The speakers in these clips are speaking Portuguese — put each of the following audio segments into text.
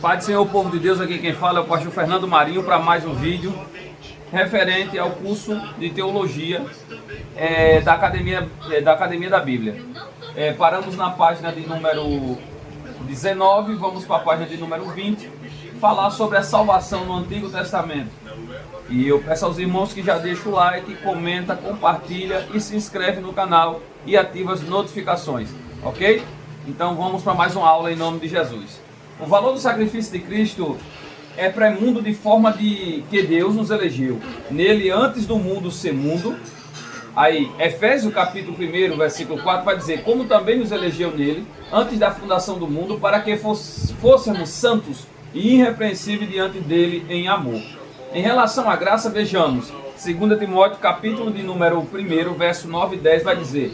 Pai do Senhor, povo de Deus, aqui quem fala é o pastor Fernando Marinho para mais um vídeo referente ao curso de teologia da Academia da Bíblia. Paramos na página de número 19, vamos para a página de número 20, falar sobre a salvação no Antigo Testamento. E eu peço aos irmãos que já deixem o like, comenta, compartilha e se inscreve no canal e ativa as notificações, ok? Então vamos para mais uma aula em nome de Jesus. O valor do sacrifício de Cristo é pré-mundo de forma de que Deus nos elegeu. Nele, antes do mundo ser mundo. Aí, Efésios capítulo 1, versículo 4 vai dizer: como também nos elegeu nele, antes da fundação do mundo, para que fôssemos santos e irrepreensíveis diante dele em amor. Em relação à graça, vejamos, 2 Timóteo capítulo de número 1, verso 9 e 10 vai dizer: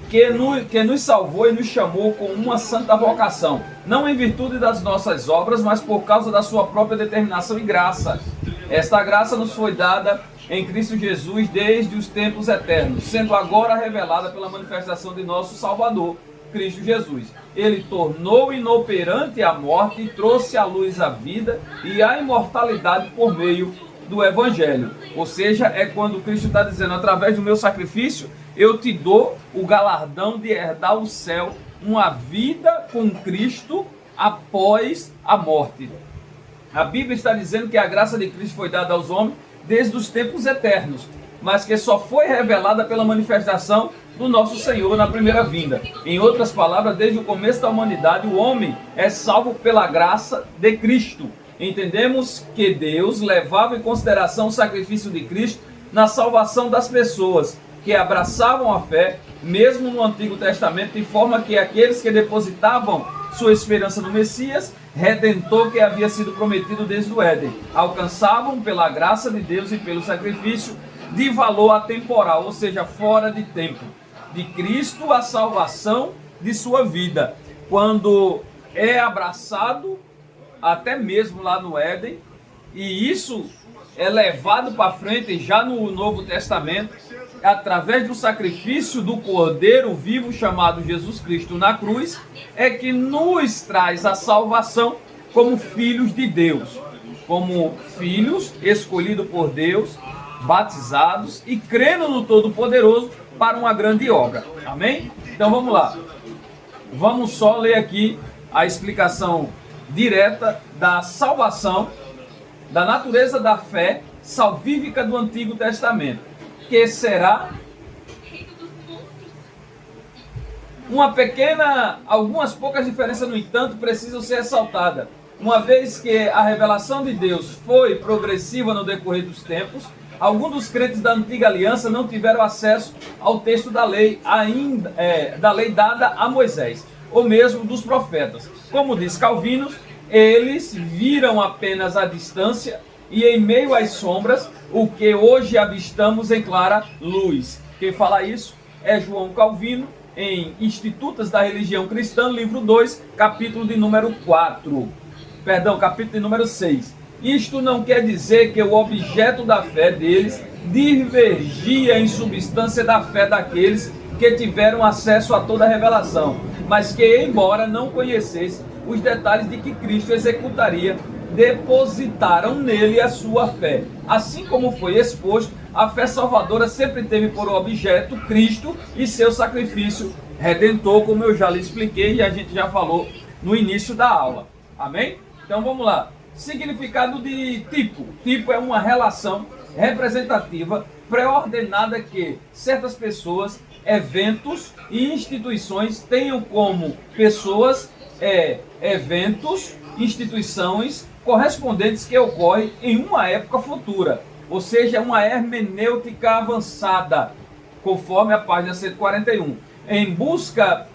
que nos salvou e nos chamou com uma santa vocação, não em virtude das nossas obras, mas por causa da sua própria determinação e graça. Esta graça nos foi dada em Cristo Jesus desde os tempos eternos, sendo agora revelada pela manifestação de nosso Salvador, Cristo Jesus. Ele tornou inoperante a morte e trouxe à luz a vida e a imortalidade por meio do Evangelho. Ou seja, é quando Cristo está dizendo: através do meu sacrifício, eu te dou o galardão de herdar o céu, uma vida com Cristo após a morte. A Bíblia está dizendo que a graça de Cristo foi dada aos homens desde os tempos eternos, mas que só foi revelada pela manifestação do nosso Senhor na primeira vinda. Em outras palavras, desde o começo da humanidade, o homem é salvo pela graça de Cristo. Entendemos que Deus levava em consideração o sacrifício de Cristo na salvação das pessoas que abraçavam a fé, mesmo no Antigo Testamento, de forma que aqueles que depositavam sua esperança no Messias, Redentor que havia sido prometido desde o Éden, alcançavam pela graça de Deus e pelo sacrifício de valor atemporal, ou seja, fora de tempo, de Cristo a salvação de sua vida, quando é abraçado até mesmo lá no Éden, e isso é levado para frente já no Novo Testamento, através do sacrifício do Cordeiro vivo chamado Jesus Cristo na cruz, é que nos traz a salvação como filhos de Deus, como filhos escolhidos por Deus, batizados e crendo no Todo-Poderoso para uma grande obra. Amém? Então vamos lá. Vamos só ler aqui a explicação direta da salvação, da natureza da fé salvífica do Antigo Testamento, que será algumas poucas diferenças, no entanto, precisam ser ressaltadas. Uma vez que a revelação de Deus foi progressiva no decorrer dos tempos, alguns dos crentes da antiga aliança não tiveram acesso ao texto da lei dada a Moisés, ou mesmo dos profetas. Como diz Calvino, eles viram apenas a distância e em meio às sombras o que hoje avistamos em clara luz. Quem fala isso é João Calvino, em Institutas da Religião Cristã, livro 2, capítulo de número 6. Isto não quer dizer que o objeto da fé deles divergia em substância da fé daqueles que tiveram acesso a toda a revelação, mas que, embora não conhecessem os detalhes de que Cristo executaria, depositaram nele a sua fé. Assim como foi exposto, a fé salvadora sempre teve por objeto Cristo e seu sacrifício redentor, como eu já lhe expliquei e a gente já falou no início da aula. Amém? Então vamos lá. Significado de tipo. Tipo é uma relação representativa pré-ordenada que certas pessoas, eventos e instituições tenham como pessoas, eventos, instituições correspondentes que ocorrem em uma época futura, ou seja, uma hermenêutica avançada, conforme a página 141, em busca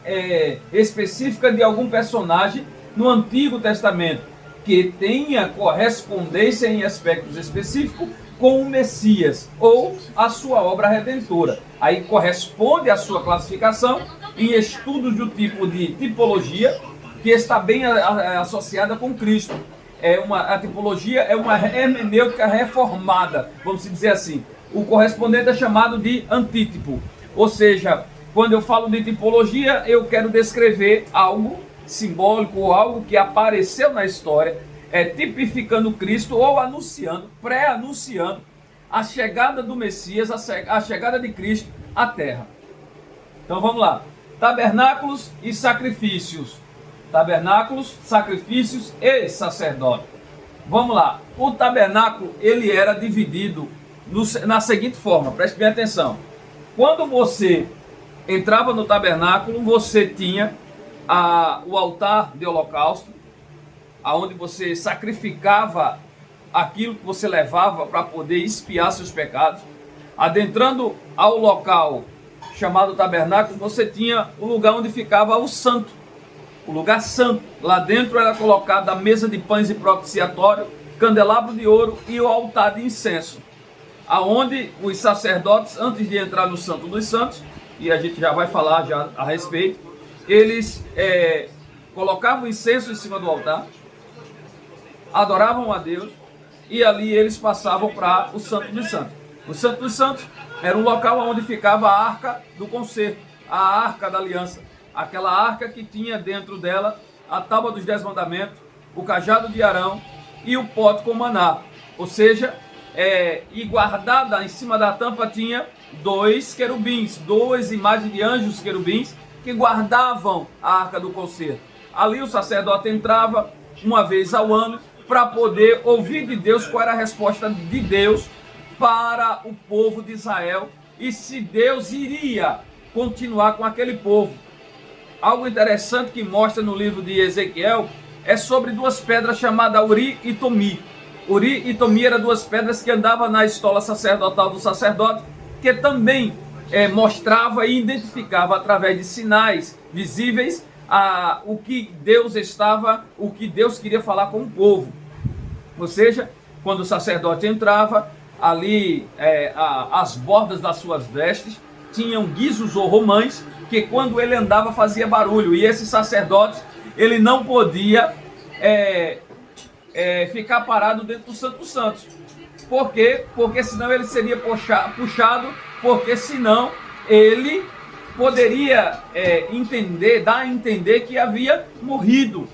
específica de algum personagem no Antigo Testamento que tenha correspondência em aspectos específicos com o Messias ou a sua obra redentora. Aí corresponde à sua classificação em estudos do tipo de tipologia, que está bem associada com Cristo. A tipologia é uma hermenêutica reformada, vamos dizer assim. O correspondente é chamado de antítipo. Ou seja, quando eu falo de tipologia, eu quero descrever algo simbólico ou algo que apareceu na história tipificando Cristo ou anunciando, pré-anunciando a chegada do Messias, a chegada de Cristo à terra. Então vamos lá. Tabernáculos e sacrifícios. Tabernáculos, sacrifícios e sacerdote. Vamos lá. O tabernáculo, ele era dividido na seguinte forma, preste bem atenção. Quando você entrava no tabernáculo, você tinha o altar de holocausto, aonde você sacrificava aquilo que você levava para poder expiar seus pecados. Adentrando ao local chamado tabernáculo, você tinha o lugar onde ficava o santo, o lugar santo. Lá dentro era colocada a mesa de pães e propiciatório, candelabro de ouro e o altar de incenso, aonde os sacerdotes, antes de entrar no Santo dos Santos, e a gente já vai falar já a respeito, eles colocavam incenso em cima do altar, adoravam a Deus, e ali eles passavam para o Santo dos Santos. O Santo dos Santos era um local onde ficava a arca do concerto, a arca da aliança, aquela arca que tinha dentro dela a tábua dos 10 mandamentos, o cajado de Arão e o pote com maná. Ou seja, e guardada em cima da tampa tinha 2 querubins, 2 imagens de anjos querubins que guardavam a arca do concerto. Ali o sacerdote entrava uma vez ao ano para poder ouvir de Deus qual era a resposta de Deus para o povo de Israel e se Deus iria continuar com aquele povo. Algo interessante que mostra no livro de Ezequiel é sobre 2 pedras chamadas Uri e Tomi. Uri e Tomi eram 2 pedras que andavam na estola sacerdotal do sacerdote, que também mostrava e identificava através de sinais visíveis o que Deus queria falar com o povo. Ou seja, quando o sacerdote entrava, ali as bordas das suas vestes tinham guizos ou romães, que quando ele andava fazia barulho, e esse sacerdote ele não podia ficar parado dentro do Santo dos Santos. Por quê? Porque senão ele seria puxado, porque senão ele poderia dar a entender que havia morrido,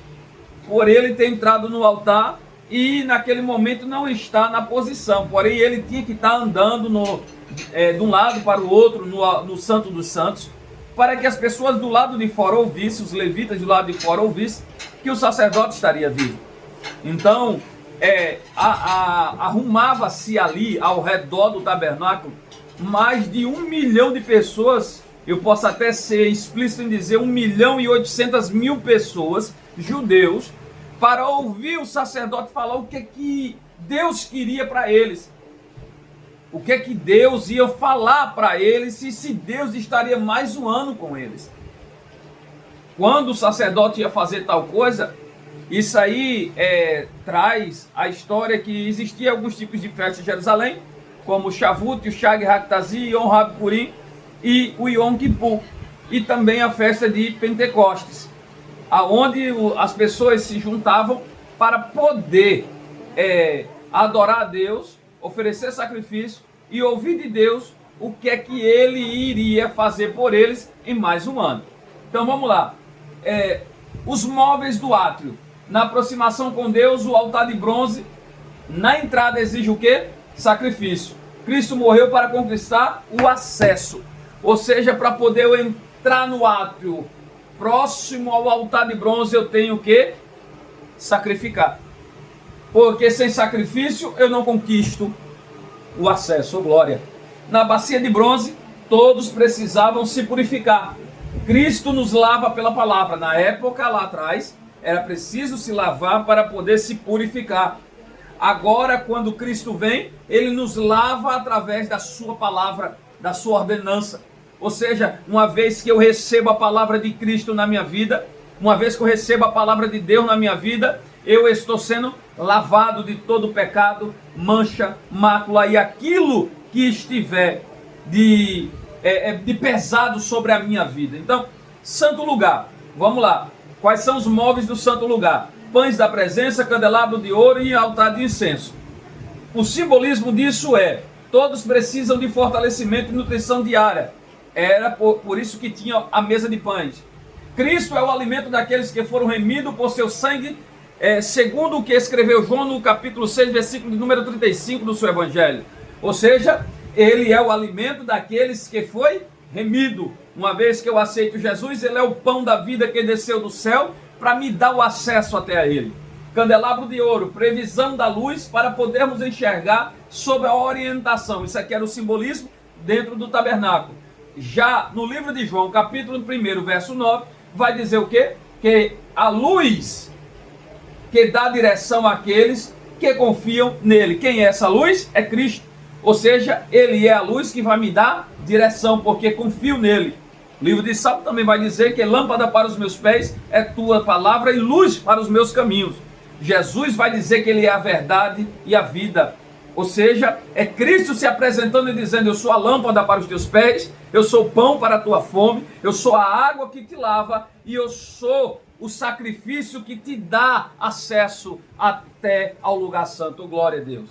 por ele ter entrado no altar e naquele momento não está na posição, porém ele tinha que estar andando de um lado para o outro no Santo dos Santos, para que as pessoas do lado de fora ouvissem, os levitas do lado de fora ouvissem que o sacerdote estaria vivo. Então arrumava-se ali ao redor do tabernáculo mais de 1 milhão de pessoas. Eu posso até ser explícito em dizer 1.800.000 pessoas, judeus, para ouvir o sacerdote falar o que Deus queria para eles. O que Deus ia falar para eles e se Deus estaria mais um ano com eles. Quando o sacerdote ia fazer tal coisa, isso aí traz a história que existia alguns tipos de festas em Jerusalém, como o Shavuot, o Shag Haktazi, Yom HaPurim e o Yom Kippur, e também a festa de Pentecostes, aonde as pessoas se juntavam para poder adorar a Deus, oferecer sacrifício e ouvir de Deus o que é que ele iria fazer por eles em mais um ano. Então vamos lá. Os móveis do átrio. Na aproximação com Deus, o altar de bronze. Na entrada exige o quê? Sacrifício. Cristo morreu para conquistar o acesso. Ou seja, para poder eu entrar no átrio próximo ao altar de bronze, eu tenho que sacrificar. Porque sem sacrifício eu não conquisto o acesso, glória. Na bacia de bronze, todos precisavam se purificar. Cristo nos lava pela palavra. Na época lá atrás, era preciso se lavar para poder se purificar. Agora, quando Cristo vem, ele nos lava através da sua palavra, da sua ordenança. Ou seja, uma vez que eu recebo a palavra de Cristo na minha vida, uma vez que eu recebo a palavra de Deus na minha vida, eu estou sendo lavado de todo pecado, mancha, mácula e aquilo que estiver de pesado sobre a minha vida. Então, santo lugar, vamos lá. Quais são os móveis do santo lugar? Pães da presença, candelabro de ouro e altar de incenso. O simbolismo disso todos precisam de fortalecimento e nutrição diária. Era por isso que tinha a mesa de pães. Cristo é o alimento daqueles que foram remidos por seu sangue segundo o que escreveu João no capítulo 6, versículo de número 35 do seu evangelho. Ou seja, ele é o alimento daqueles que foi remido. Uma vez que eu aceito Jesus, ele é o pão da vida que desceu do céu para me dar o acesso até a ele. Candelabro de ouro, previsão da luz para podermos enxergar sob a orientação. Isso aqui era o simbolismo dentro do tabernáculo. Já no livro de João, capítulo 1, verso 9, vai dizer o quê? Que a luz que dá direção àqueles que confiam nele. Quem é essa luz? É Cristo. Ou seja, ele é a luz que vai me dar direção, porque confio nele. O livro de Salmo também vai dizer que lâmpada para os meus pés é tua palavra e luz para os meus caminhos. Jesus vai dizer que ele é a verdade e a vida. Ou seja, é Cristo se apresentando e dizendo: eu sou a lâmpada para os teus pés, eu sou o pão para a tua fome, eu sou a água que te lava e eu sou o sacrifício que te dá acesso até ao lugar santo. Glória a Deus.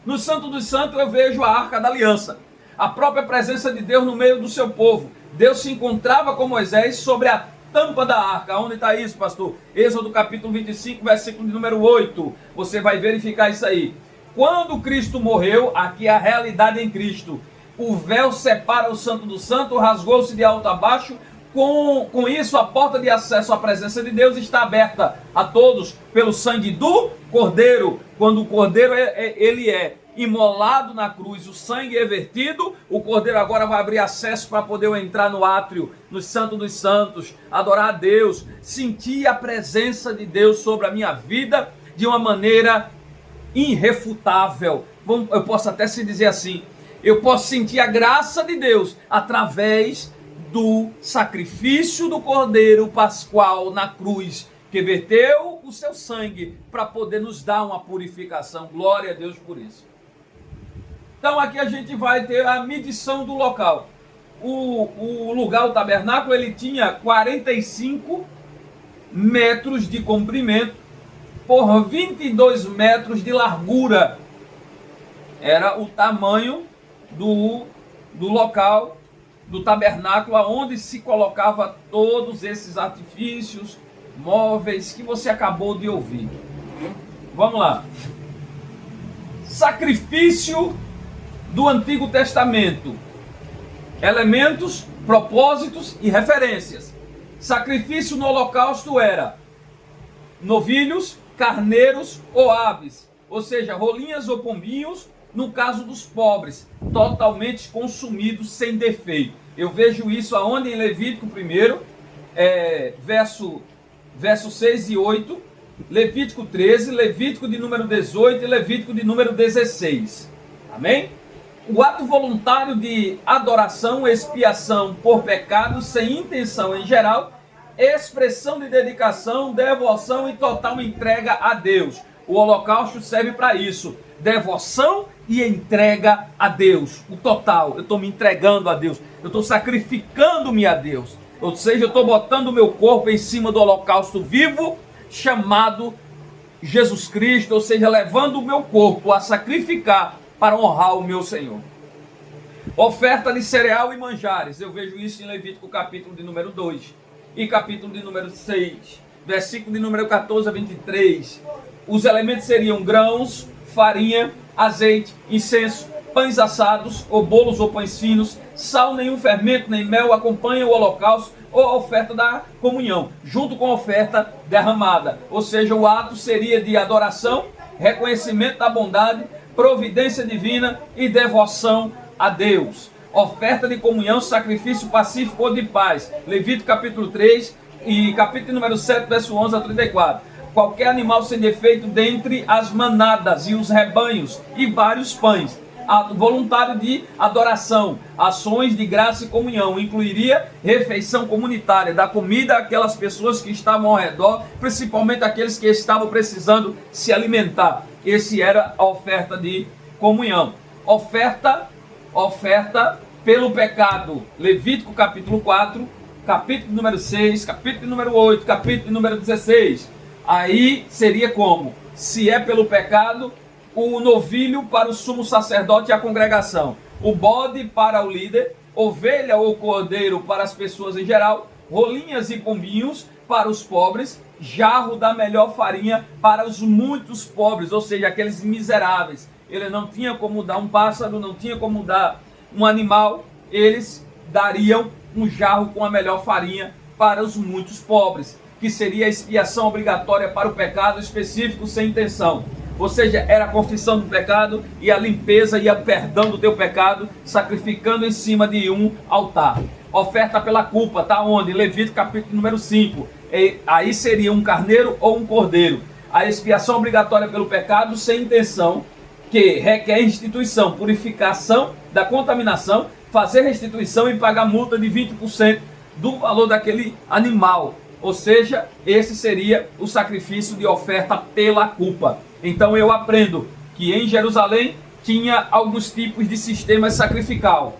No Santo dos Santos eu vejo a Arca da Aliança, a própria presença de Deus no meio do seu povo. Deus se encontrava com Moisés sobre a tampa da arca. Onde está isso, pastor? Êxodo capítulo 25, versículo de número 8. Você vai verificar isso aí. Quando Cristo morreu, aqui é a realidade em Cristo. O véu separa o Santo do Santo, rasgou-se de alto a baixo. Com isso, a porta de acesso à presença de Deus está aberta a todos pelo sangue do Cordeiro. Quando o Cordeiro ele é imolado na cruz, o sangue é vertido, o Cordeiro agora vai abrir acesso para poder eu entrar no átrio, no Santo dos Santos, adorar a Deus, sentir a presença de Deus sobre a minha vida de uma maneira irrefutável. Eu posso até se dizer assim, eu posso sentir a graça de Deus através do sacrifício do Cordeiro Pascual na cruz, que verteu o seu sangue para poder nos dar uma purificação. Glória a Deus por isso. Então aqui a gente vai ter a medição do local. O lugar, o tabernáculo, ele tinha 45 metros de comprimento por 22 metros de largura. Era o tamanho do local, do tabernáculo, onde se colocava todos esses artifícios, móveis que você acabou de ouvir. Vamos lá. Sacrifício do Antigo Testamento. Elementos, propósitos e referências. Sacrifício no holocausto era novilhos, carneiros ou aves, ou seja, rolinhas ou pombinhos, no caso dos pobres, totalmente consumidos sem defeito. Eu vejo isso aonde? Em Levítico 1, verso 6 e 8, Levítico 13, Levítico de número 18 e Levítico de número 16. Amém? O ato voluntário de adoração, expiação por pecado, sem intenção em geral, expressão de dedicação, devoção e total entrega a Deus. O holocausto serve para isso. Devoção e entrega a Deus. O total. Eu estou me entregando a Deus. Eu estou sacrificando-me a Deus. Ou seja, eu estou botando o meu corpo em cima do holocausto vivo, chamado Jesus Cristo. Ou seja, levando o meu corpo a sacrificar para honrar o meu Senhor. Oferta de cereal e manjares. Eu vejo isso em Levítico capítulo de número 2 e capítulo de número 6. Versículo de número 14 a 23. Os elementos seriam grãos, farinha, azeite, incenso, pães assados, ou bolos ou pães finos, sal, nenhum fermento, nem mel acompanha o holocausto ou a oferta da comunhão, junto com a oferta derramada. Ou seja, o ato seria de adoração, reconhecimento da bondade, providência divina e devoção a Deus. Oferta de comunhão, sacrifício pacífico ou de paz. Levítico capítulo 3 e capítulo número 7, verso 11 a 34. Qualquer animal sem defeito dentre as manadas e os rebanhos e vários pães. Ato voluntário de adoração, ações de graça e comunhão. Incluiria refeição comunitária, da comida àquelas pessoas que estavam ao redor, principalmente aqueles que estavam precisando se alimentar. Esse era a oferta de comunhão. Oferta pelo pecado. Levítico capítulo 4, capítulo número 6, capítulo número 8, capítulo número 16. Aí seria como? Se é pelo pecado, o novilho para o sumo sacerdote e a congregação, o bode para o líder, ovelha ou cordeiro para as pessoas em geral, rolinhas e pombinhos para os pobres, jarro da melhor farinha para os muitos pobres, ou seja, aqueles miseráveis. Ele não tinha como dar um pássaro, não tinha como dar um animal, eles dariam um jarro com a melhor farinha para os muitos pobres, que seria a expiação obrigatória para o pecado específico sem intenção. Ou seja, era a confissão do pecado e a limpeza e o perdão do teu pecado, sacrificando em cima de um altar. Oferta pela culpa, está onde? Levítico capítulo número 5. Aí seria um carneiro ou um cordeiro. A expiação obrigatória pelo pecado sem intenção, que requer restituição, purificação da contaminação, fazer restituição e pagar multa de 20% do valor daquele animal. Ou seja, esse seria o sacrifício de oferta pela culpa. Então eu aprendo que em Jerusalém tinha alguns tipos de sistema sacrificial,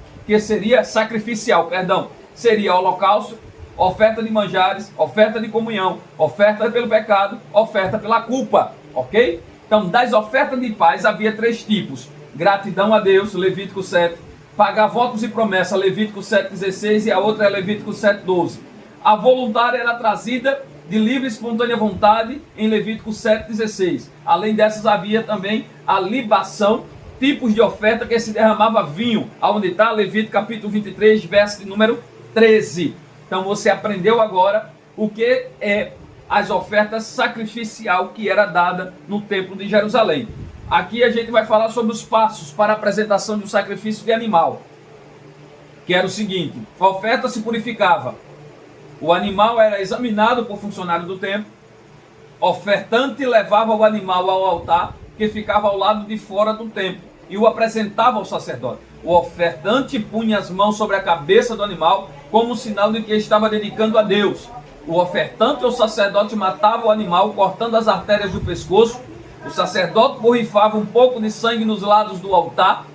seria holocausto, oferta de manjares, oferta de comunhão, oferta pelo pecado, oferta pela culpa, ok? Então, das ofertas de paz havia 3 tipos: gratidão a Deus, Levítico 7, pagar votos e promessas, Levítico 7,16, e a outra é Levítico 7,12. A voluntária era trazida de livre e espontânea vontade em Levítico 7,16. Além dessas, havia também a libação, tipos de oferta que se derramava vinho, aonde está Levítico capítulo 23, verso de número 13. Então você aprendeu agora o que é as ofertas sacrificial que era dada no templo de Jerusalém. Aqui a gente vai falar sobre os passos para a apresentação de um sacrifício de animal, que era o seguinte: a oferta se purificava, o animal era examinado por funcionário do templo, ofertante levava o animal ao altar, que ficava ao lado de fora do templo, e o apresentava ao sacerdote. O ofertante punha as mãos sobre a cabeça do animal, como sinal de que estava dedicando a Deus. O ofertante ou sacerdote matava o animal, cortando as artérias do pescoço. O sacerdote borrifava um pouco de sangue nos lados do altar.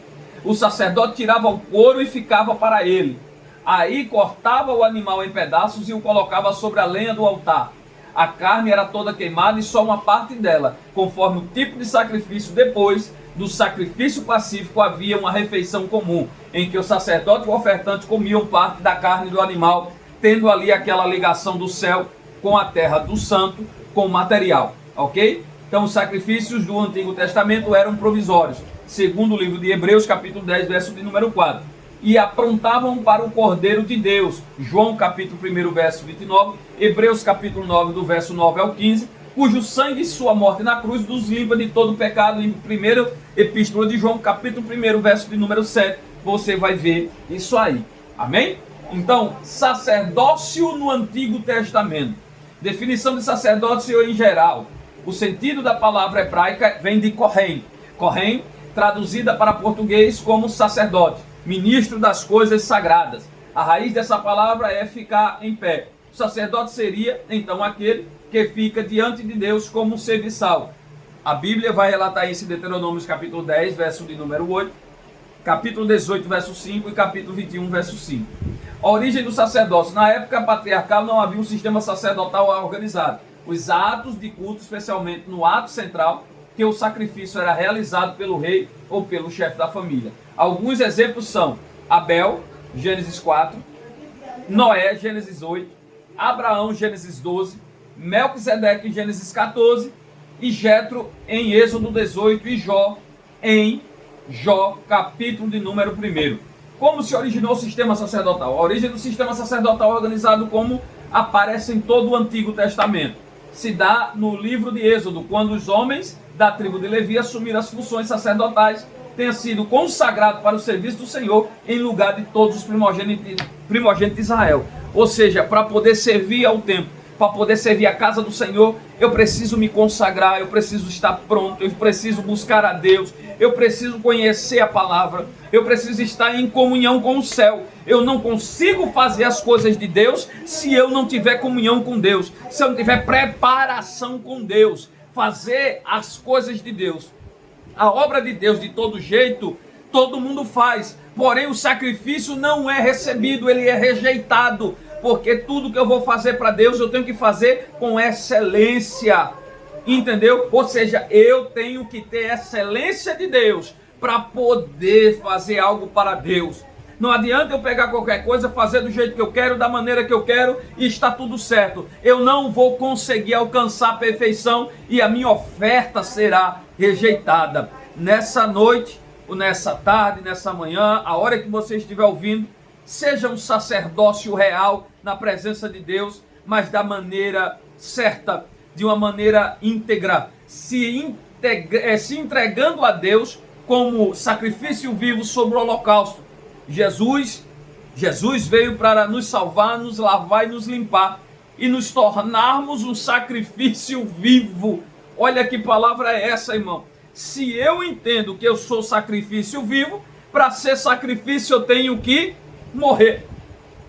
O sacerdote tirava o couro e ficava para ele. Aí cortava o animal em pedaços e o colocava sobre a lenha do altar. A carne era toda queimada e só uma parte dela, conforme o tipo de sacrifício. Depois do sacrifício pacífico havia uma refeição comum, em que o sacerdote e o ofertante comiam parte da carne do animal, tendo ali aquela ligação do céu com a terra, do santo com o material, ok? Então os sacrifícios do Antigo Testamento eram provisórios, segundo o livro de Hebreus capítulo 10, verso de número 4. E aprontavam para o Cordeiro de Deus, João capítulo 1, verso 29, Hebreus capítulo 9, do verso 9 ao 15, cujo sangue e sua morte na cruz nos limpa de todo pecado. Em 1ª Epístola de João capítulo 1, verso de número 7, você vai ver isso aí, amém? Então, sacerdócio no Antigo Testamento. Definição de sacerdócio em geral. O sentido da palavra hebraica vem de Kohen. Kohen, traduzida para português como sacerdote, ministro das coisas sagradas. A raiz dessa palavra é ficar em pé. O sacerdote seria, então, aquele que fica diante de Deus como um serviçal. A Bíblia vai relatar isso em Deuteronômio capítulo 10, verso de número 8, capítulo 18, verso 5 e capítulo 21, verso 5. A origem do sacerdócio. Na época patriarcal não havia um sistema sacerdotal organizado. Os atos de culto, especialmente no ato central, que o sacrifício era realizado pelo rei ou pelo chefe da família. Alguns exemplos são Abel, Gênesis 4, Noé, Gênesis 8, Abraão, Gênesis 12, Melquisedeque, em Gênesis 14, e Jetro, em Êxodo 18, e Jó, em Jó, capítulo de número 1. Como se originou o sistema sacerdotal? A origem do sistema sacerdotal organizado como aparece em todo o Antigo Testamento se dá no livro de Êxodo, quando os homens da tribo de Levi assumiram as funções sacerdotais, tenha sido consagrado para o serviço do Senhor em lugar de todos os primogênitos de Israel. Ou seja, para poder servir ao templo, para poder servir a casa do Senhor, eu preciso me consagrar, eu preciso estar pronto, eu preciso buscar a Deus, eu preciso conhecer a palavra, eu preciso estar em comunhão com o céu. Eu não consigo fazer as coisas de Deus se eu não tiver comunhão com Deus, se eu não tiver preparação com Deus. Fazer as coisas de Deus, a obra de Deus de todo jeito, todo mundo faz, porém o sacrifício não é recebido, ele é rejeitado. Porque tudo que eu vou fazer para Deus, eu tenho que fazer com excelência. Entendeu? Ou seja, eu tenho que ter excelência de Deus para poder fazer algo para Deus. Não adianta eu pegar qualquer coisa, fazer do jeito que eu quero, da maneira que eu quero e está tudo certo. Eu não vou conseguir alcançar a perfeição e a minha oferta será rejeitada. Nessa noite, ou nessa tarde, nessa manhã, a hora que você estiver ouvindo, seja um sacerdócio real na presença de Deus, mas da maneira certa, de uma maneira íntegra, se entregando a Deus como sacrifício vivo sobre o holocausto. Jesus veio para nos salvar, nos lavar e nos limpar e nos tornarmos um sacrifício vivo. Olha que palavra é essa, irmão. Se eu entendo que eu sou sacrifício vivo, para ser sacrifício eu tenho que morrer.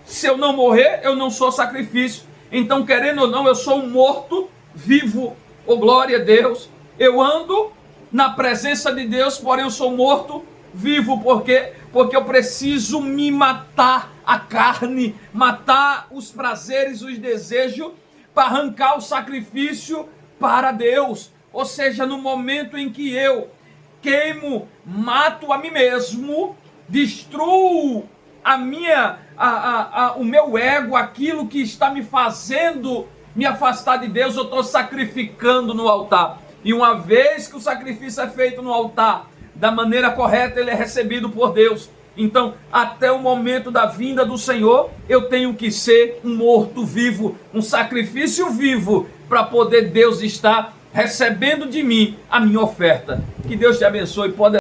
Se eu não morrer, eu não sou sacrifício. Então, querendo ou não, eu sou um morto vivo. Oh, glória a Deus. Eu ando na presença de Deus, porém eu sou morto vivo. Por quê? Porque eu preciso me matar a carne, matar os prazeres, os desejos, para arrancar o sacrifício para Deus. Ou seja, no momento em que eu queimo, mato a mim mesmo, destruo o meu ego, aquilo que está me fazendo me afastar de Deus, eu estou sacrificando no altar. E uma vez que o sacrifício é feito no altar, da maneira correta, ele é recebido por Deus. Então, até o momento da vinda do Senhor, eu tenho que ser um morto vivo, um sacrifício vivo, para poder Deus estar recebendo de mim a minha oferta. Que Deus te abençoe poderosamente.